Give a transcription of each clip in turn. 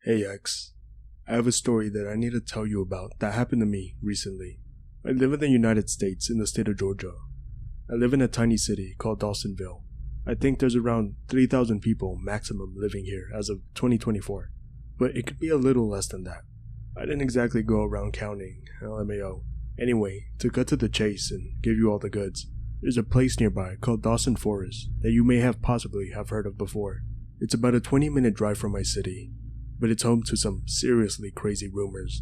Hey X, I have a story that I need to tell you about that happened to me recently. I live in the United States in the state of Georgia. I live in a tiny city called Dawsonville. I think there's around 3,000 people maximum living here as of 2024, but it could be a little less than that. I didn't exactly go around counting, LMAO. Anyway, to cut to the chase and give you all the goods, there's a place nearby called Dawson Forest that you may have possibly have heard of before. It's about a 20-minute drive from my city, but it's home to some seriously crazy rumors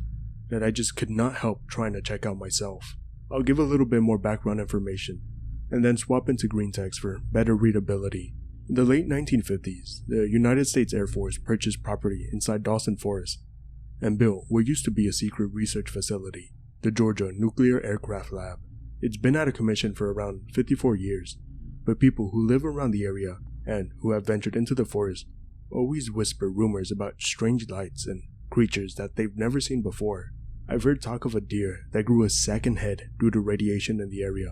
that I just could not help trying to check out myself. I'll give a little bit more background information, and then swap into Greentext for better readability. In the late 1950s, the United States Air Force purchased property inside Dawson Forest and built what used to be a secret research facility, the Georgia Nuclear Aircraft Lab. It's been out of commission for around 54 years, but people who live around the area and who have ventured into the forest always whisper rumors about strange lights and creatures that they've never seen before. I've heard talk of a deer that grew a second head due to radiation in the area.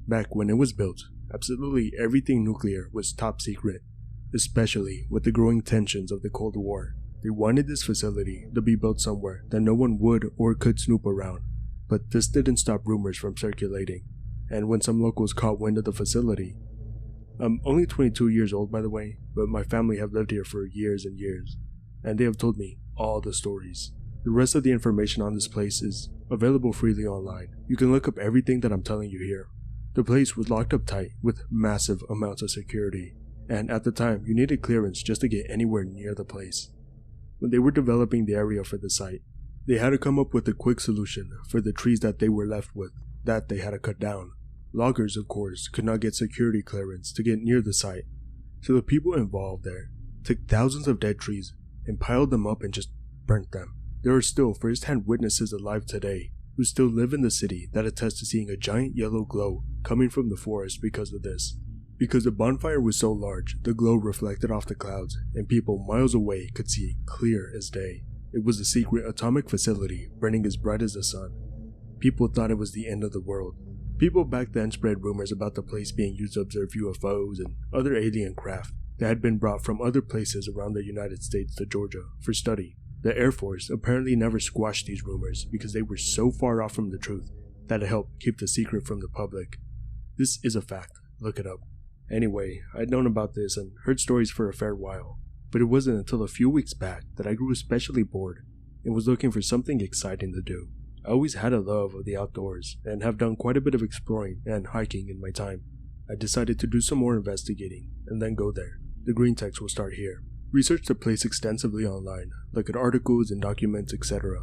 Back when it was built, absolutely everything nuclear was top secret, especially with the growing tensions of the Cold War. They wanted this facility to be built somewhere that no one would or could snoop around, but this didn't stop rumors from circulating, and when some locals caught wind of the facility. I'm only 22 years old, by the way, but my family have lived here for years and years, and they have told me all the stories. The rest of the information on this place is available freely online. You can look up everything that I'm telling you here. The place was locked up tight with massive amounts of security, and at the time you needed clearance just to get anywhere near the place. When they were developing the area for the site, they had to come up with a quick solution for the trees that they were left with that they had to cut down. Loggers, of course, could not get security clearance to get near the site, so the people involved there took thousands of dead trees and piled them up and just burnt them. There are still first-hand witnesses alive today who still live in the city that attest to seeing a giant yellow glow coming from the forest because of this. Because the bonfire was so large, the glow reflected off the clouds, and people miles away could see it clear as day. It was a secret atomic facility burning as bright as the sun. People thought it was the end of the world. People back then spread rumors about the place being used to observe UFOs and other alien craft that had been brought from other places around the United States to Georgia for study. The Air Force apparently never squashed these rumors because they were so far off from the truth that it helped keep the secret from the public. This is a fact, look it up. Anyway, I'd known about this and heard stories for a fair while, but it wasn't until a few weeks back that I grew especially bored and was looking for something exciting to do. I always had a love of the outdoors and have done quite a bit of exploring and hiking in my time. I decided to do some more investigating and then go there. The Greentext will start here. Research the place extensively online, look at articles and documents, etc.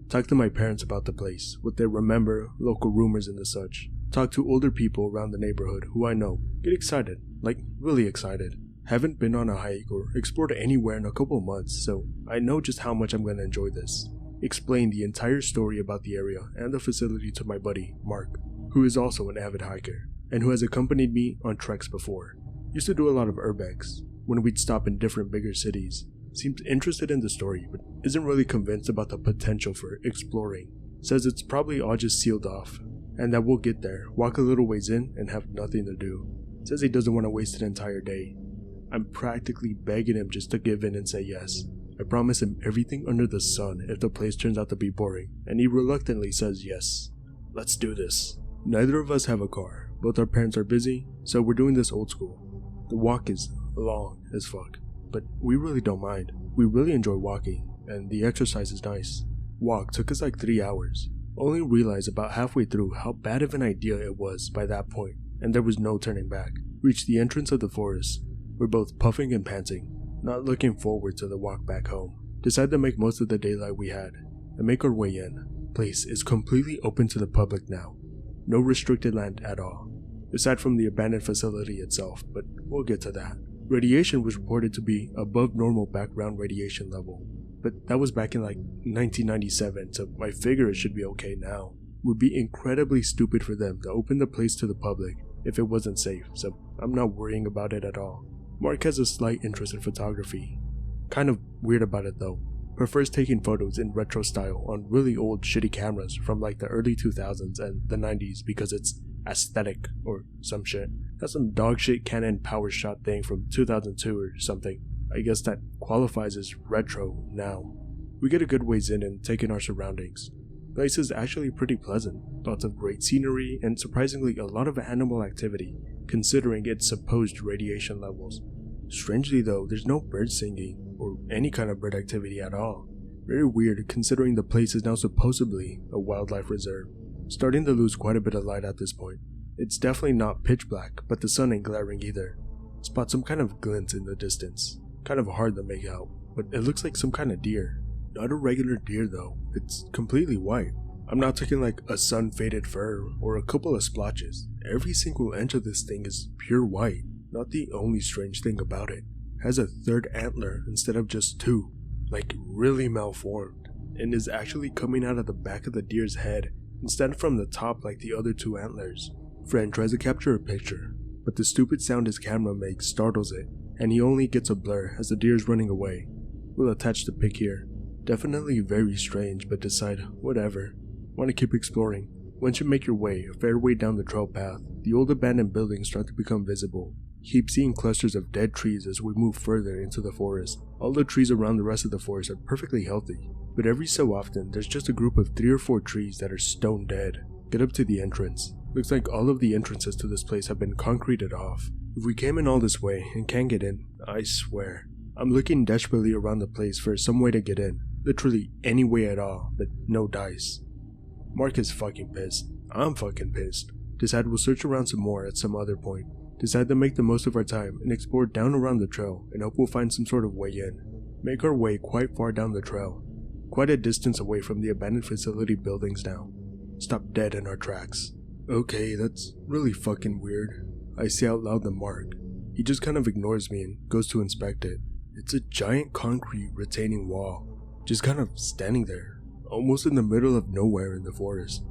Talk to my parents about the place, what they remember, local rumors and the such. Talk to older people around the neighborhood who I know. Get excited, like really excited. Haven't been on a hike or explored anywhere in a couple months, so I know just how much I'm going to enjoy this. Explain the entire story about the area and the facility to my buddy, Mark, who is also an avid hiker, and who has accompanied me on treks before. Used to do a lot of urbex, when we'd stop in different bigger cities. Seems interested in the story, but isn't really convinced about the potential for exploring. Says it's probably all just sealed off, and that we'll get there, walk a little ways in, and have nothing to do. Says he doesn't want to waste an entire day. I'm practically begging him just to give in and say yes. I promise him everything under the sun if the place turns out to be boring, and he reluctantly says yes. Let's do this. Neither of us have a car, both our parents are busy, so we're doing this old school. The walk is long as fuck, but we really don't mind. We really enjoy walking, and the exercise is nice. Walk took us like 3 hours. Only realized about halfway through how bad of an idea it was by that point, and there was no turning back. Reached the entrance of the forest. We're both puffing and panting, not looking forward to the walk back home. Decide to make most of the daylight we had, and make our way in. Place is completely open to the public now. No restricted land at all, aside from the abandoned facility itself, but we'll get to that. Radiation was reported to be above normal background radiation level, but that was back in like 1997, so I figure it should be okay now. Would be incredibly stupid for them to open the place to the public if it wasn't safe, so I'm not worrying about it at all. Mark has a slight interest in photography. Kind of weird about it though. Prefers taking photos in retro style on really old shitty cameras from like the early 2000s and the 90s because it's aesthetic or some shit. That's some dog shit Canon power shot thing from 2002 or something. I guess that qualifies as retro now. We get a good ways in and take in our surroundings. The place is actually pretty pleasant, lots of great scenery, and surprisingly a lot of animal activity, considering its supposed radiation levels. Strangely though, there's no bird singing, or any kind of bird activity at all. Very weird considering the place is now supposedly a wildlife reserve. Starting to lose quite a bit of light at this point. It's definitely not pitch black, but the sun ain't glaring either. Spot some kind of glint in the distance. Kind of hard to make out, but it looks like some kind of deer. Not a regular deer though, it's completely white. I'm not talking like a sun-faded fur or a couple of splotches. Every single inch of this thing is pure white. Not the only strange thing about it. Has a third antler instead of just two, like really malformed, and is actually coming out of the back of the deer's head instead of from the top like the other two antlers. Friend tries to capture a picture, but the stupid sound his camera makes startles it, and he only gets a blur as the deer is running away. We'll attach the pic here. Definitely very strange, but decide, whatever. Want to keep exploring. Once you make your way a fair way down the trail path, the old abandoned buildings start to become visible. Keep seeing clusters of dead trees as we move further into the forest. All the trees around the rest of the forest are perfectly healthy, but every so often there's just a group of 3 or 4 trees that are stone dead. Get up to the entrance. Looks like all of the entrances to this place have been concreted off. If we came in all this way and can't get in, I swear. I'm looking desperately around the place for some way to get in. Literally any way at all, but no dice. Mark is fucking pissed. I'm fucking pissed. Decide we'll search around some more at some other point. Decide to make the most of our time and explore down around the trail and hope we'll find some sort of way in. Make our way quite far down the trail. Quite a distance away from the abandoned facility buildings now. Stop dead in our tracks. Okay, that's really fucking weird. I say out loud to Mark. He just kind of ignores me and goes to inspect it. It's a giant concrete retaining wall, just kind of standing there, almost in the middle of nowhere in the forest.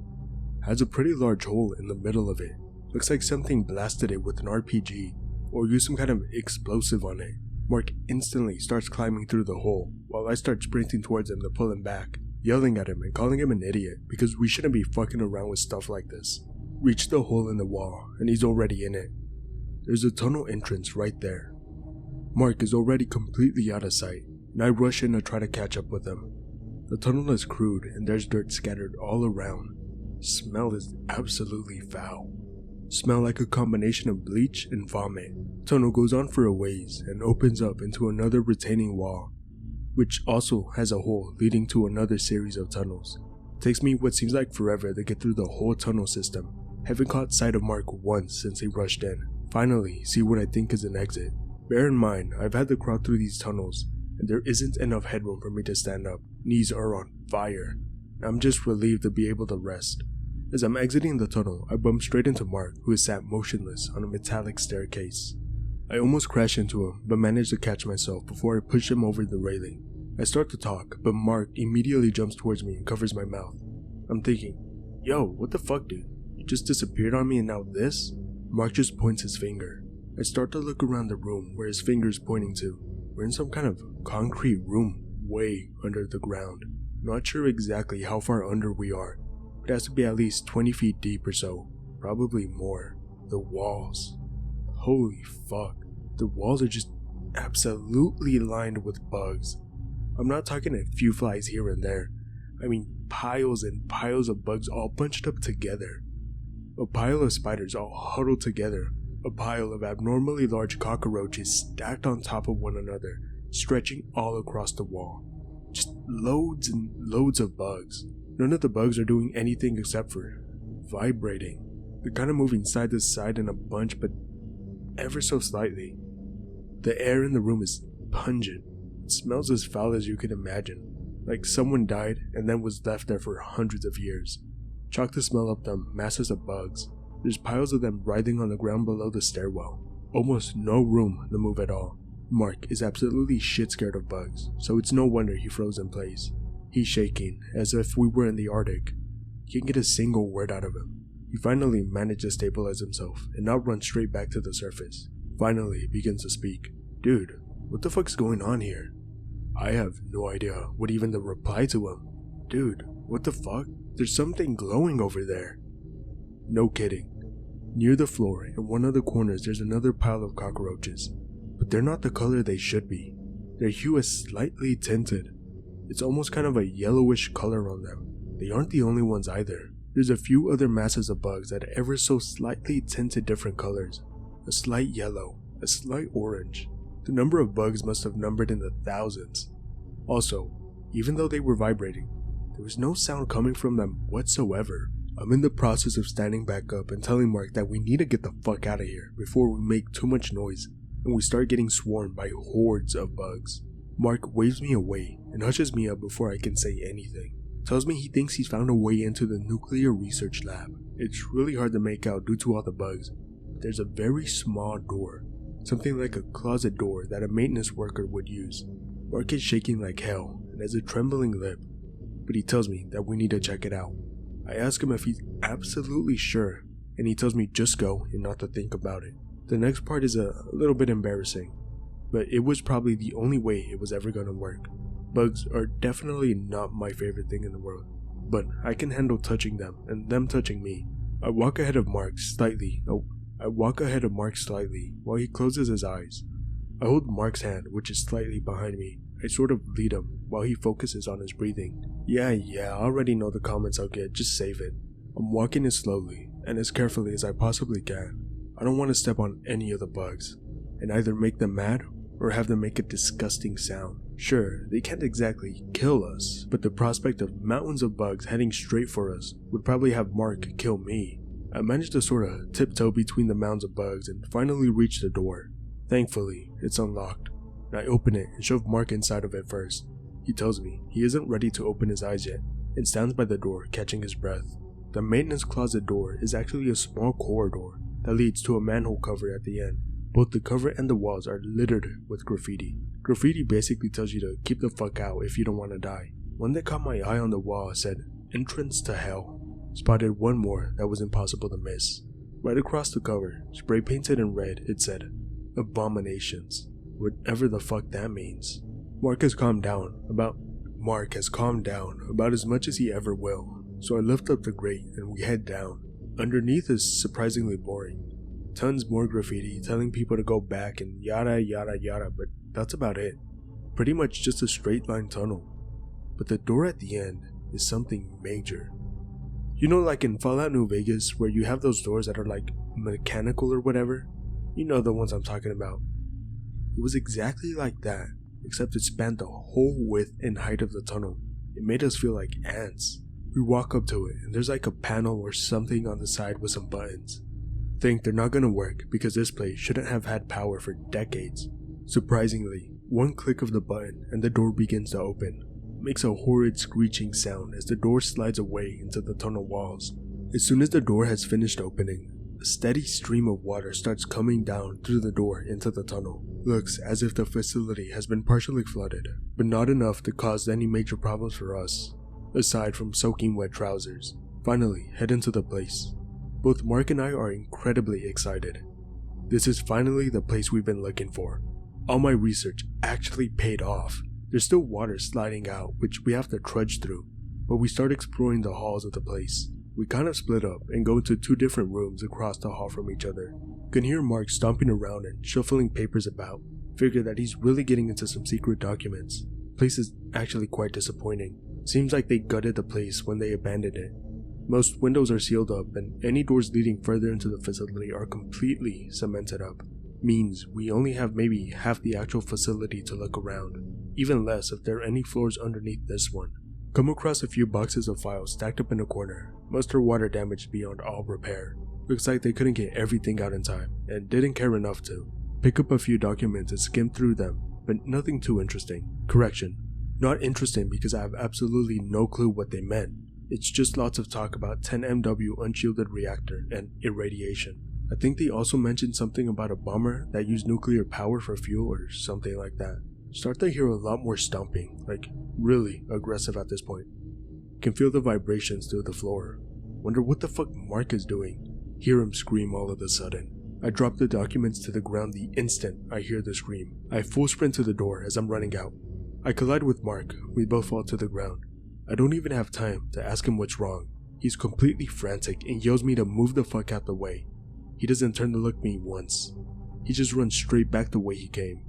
Has a pretty large hole in the middle of it. Looks like something blasted it with an RPG, or used some kind of explosive on it. Mark instantly starts climbing through the hole, while I start sprinting towards him to pull him back, yelling at him and calling him an idiot because we shouldn't be fucking around with stuff like this. Reach the hole in the wall, and he's already in it. There's a tunnel entrance right there. Mark is already completely out of sight, and I rush in to try to catch up with him. The tunnel is crude, and there's dirt scattered all around. Smell is absolutely foul. Smell like a combination of bleach and vomit. Tunnel goes on for a ways and opens up into another retaining wall, which also has a hole leading to another series of tunnels. Takes me what seems like forever to get through the whole tunnel system. Haven't caught sight of Mark once since he rushed in. Finally, see what I think is an exit. Bear in mind, I've had to crawl through these tunnels, and there isn't enough headroom for me to stand up. Knees are on fire. I'm just relieved to be able to rest. As I'm exiting the tunnel, I bump straight into Mark, who is sat motionless on a metallic staircase. I almost crash into him, but manage to catch myself before I push him over the railing. I start to talk, but Mark immediately jumps towards me and covers my mouth. I'm thinking, yo, what the fuck, dude? You just disappeared on me and now this? Mark just points his finger. I start to look around the room where his finger is pointing to. We're in some kind of concrete room way under the ground. Not sure exactly how far under we are. It has to be at least 20 feet deep or so. Probably more. The walls. Holy fuck. The walls are just absolutely lined with bugs. I'm not talking a few flies here and there. I mean piles and piles of bugs all bunched up together. A pile of spiders all huddled together. A pile of abnormally large cockroaches stacked on top of one another, stretching all across the wall. Just loads and loads of bugs. None of the bugs are doing anything except for vibrating. They're kind of moving side to side in a bunch, but ever so slightly. The air in the room is pungent. It smells as foul as you can imagine, like someone died and then was left there for hundreds of years. Chalk the smell up the masses of bugs. There's piles of them writhing on the ground below the stairwell. Almost no room to move at all. Mark is absolutely shit scared of bugs, so it's no wonder he froze in place. He's shaking, as if we were in the Arctic. Can't get a single word out of him. He finally managed to stabilize himself and not run straight back to the surface. Finally, he begins to speak. Dude, what the fuck's going on here? I have no idea what even to reply to him. Dude, what the fuck? There's something glowing over there. No kidding. Near the floor, in one of the corners, there's another pile of cockroaches. But they're not the color they should be. Their hue is slightly tinted. It's almost kind of a yellowish color on them. They aren't the only ones either. There's a few other masses of bugs that are ever so slightly tinted different colors. A slight yellow, a slight orange. The number of bugs must have numbered in the thousands. Also, even though they were vibrating, there was no sound coming from them whatsoever. I'm in the process of standing back up and telling Mark that we need to get the fuck out of here before we make too much noise and we start getting swarmed by hordes of bugs. Mark waves me away and hushes me up before I can say anything. Tells me he thinks he's found a way into the nuclear research lab. It's really hard to make out due to all the bugs. There's a very small door, something like a closet door that a maintenance worker would use. Mark is shaking like hell and has a trembling lip, but he tells me that we need to check it out. I ask him if he's absolutely sure, and he tells me just go and not to think about it. The next part is a little bit embarrassing, but it was probably the only way it was ever gonna work. Bugs are definitely not my favorite thing in the world, but I can handle touching them and them touching me. I walk ahead of Mark slightly while he closes his eyes. I hold Mark's hand, which is slightly behind me. I sort of lead him while he focuses on his breathing. Yeah, I already know the comments I'll get, just save it. I'm walking as slowly and as carefully as I possibly can. I don't want to step on any of the bugs and either make them mad or have them make a disgusting sound. Sure, they can't exactly kill us, but the prospect of mountains of bugs heading straight for us would probably have Mark kill me. I managed to sort of tiptoe between the mounds of bugs and finally reach the door. Thankfully, it's unlocked. I open it and shove Mark inside of it first. He tells me he isn't ready to open his eyes yet and stands by the door catching his breath. The maintenance closet door is actually a small corridor that leads to a manhole cover at the end. Both the cover and the walls are littered with graffiti. Graffiti basically tells you to keep the fuck out if you don't want to die. One that caught my eye on the wall said, "Entrance to Hell." Spotted one more that was impossible to miss. Right across the cover, spray painted in red, it said, "Abominations." Whatever the fuck that means. Mark has calmed down about as much as he ever will, so I lift up the grate and we head down. Underneath is surprisingly boring. Tons more graffiti telling people to go back and yada yada yada, but that's about it. Pretty much just a straight line tunnel. But the door at the end is something major. You know, like in Fallout New Vegas where you have those doors that are like mechanical or whatever? You know the ones I'm talking about. It was exactly like that, except it spanned the whole width and height of the tunnel. It made us feel like ants. We walk up to it and there's like a panel or something on the side with some buttons. Think they're not gonna work because this place shouldn't have had power for decades. Surprisingly, one click of the button and the door begins to open. It makes a horrid screeching sound as the door slides away into the tunnel walls. As soon as the door has finished opening, a steady stream of water starts coming down through the door into the tunnel. Looks as if the facility has been partially flooded, but not enough to cause any major problems for us, aside from soaking wet trousers. Finally, head into the place. Both Mark and I are incredibly excited. This is finally the place we've been looking for. All my research actually paid off. There's still water sliding out, which we have to trudge through, but we start exploring the halls of the place. We kind of split up and go into two different rooms across the hall from each other. Can hear Mark stomping around and shuffling papers about. Figure that he's really getting into some secret documents. Place is actually quite disappointing. Seems like they gutted the place when they abandoned it. Most windows are sealed up and any doors leading further into the facility are completely cemented up. Means we only have maybe half the actual facility to look around. Even less if there are any floors underneath this one. Come across a few boxes of files stacked up in a corner. Most are water damaged beyond all repair. Looks like they couldn't get everything out in time, and didn't care enough to. Pick up a few documents and skim through them, but nothing too interesting. Correction, not interesting because I have absolutely no clue what they meant. It's just lots of talk about 10 MW unshielded reactor and irradiation. I think they also mentioned something about a bomber that used nuclear power for fuel or something like that. Start to hear a lot more stomping, like really aggressive at this point. Can feel the vibrations through the floor. Wonder what the fuck Mark is doing. Hear him scream all of a sudden. I drop the documents to the ground the instant I hear the scream. I full sprint to the door as I'm running out. I collide with Mark. We both fall to the ground. I don't even have time to ask him what's wrong. He's completely frantic and yells me to move the fuck out the way. He doesn't turn to look at me once. He just runs straight back the way he came.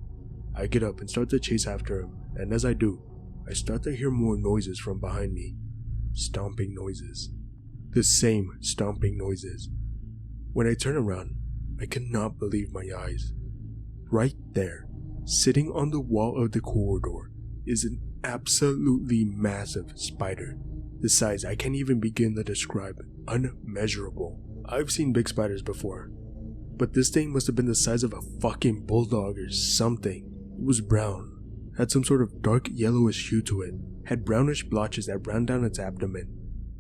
I get up and start to chase after him, and as I do, I start to hear more noises from behind me. Stomping noises. The same stomping noises. When I turn around, I cannot believe my eyes. Right there, sitting on the wall of the corridor, is an absolutely massive spider. The size I can't even begin to describe. Unmeasurable. I've seen big spiders before, but this thing must have been the size of a fucking bulldog or something. It was brown, had some sort of dark yellowish hue to it, had brownish blotches that ran down its abdomen.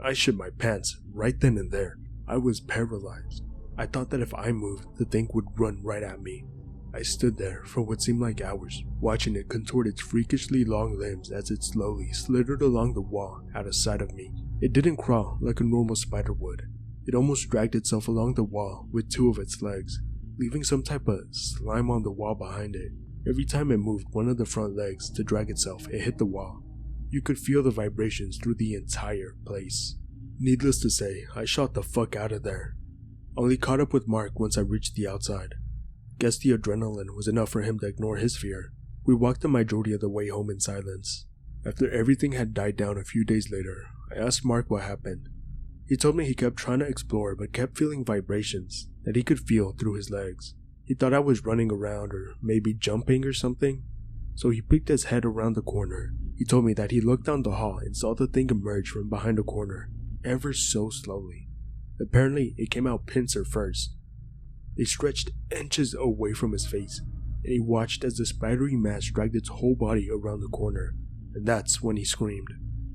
I shit my pants right then and there. I was paralyzed. I thought that if I moved, the thing would run right at me. I stood there for what seemed like hours, watching it contort its freakishly long limbs as it slowly slithered along the wall out of sight of me. It didn't crawl like a normal spider would. It almost dragged itself along the wall with two of its legs, leaving some type of slime on the wall behind it. Every time it moved one of the front legs to drag itself, it hit the wall. You could feel the vibrations through the entire place. Needless to say, I shot the fuck out of there. Only caught up with Mark once I reached the outside. Guess the adrenaline was enough for him to ignore his fear. We walked the majority of the way home in silence. After everything had died down a few days later, I asked Mark what happened. He told me he kept trying to explore but kept feeling vibrations that he could feel through his legs. He thought I was running around or maybe jumping or something, so he peeked his head around the corner. He told me that he looked down the hall and saw the thing emerge from behind a corner, ever so slowly. Apparently, it came out pincer first. It stretched inches away from his face, and he watched as the spidery mass dragged its whole body around the corner, and that's when he screamed.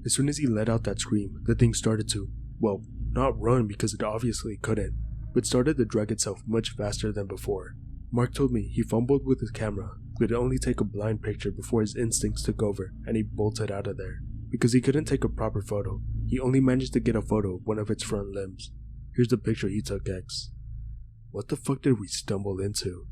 As soon as he let out that scream, the thing started to, well, not run because it obviously couldn't, but started to drag itself much faster than before. Mark told me he fumbled with his camera, could only take a blind picture before his instincts took over and he bolted out of there. Because he couldn't take a proper photo, he only managed to get a photo of one of its front limbs. Here's the picture he took, X. What the fuck did we stumble into?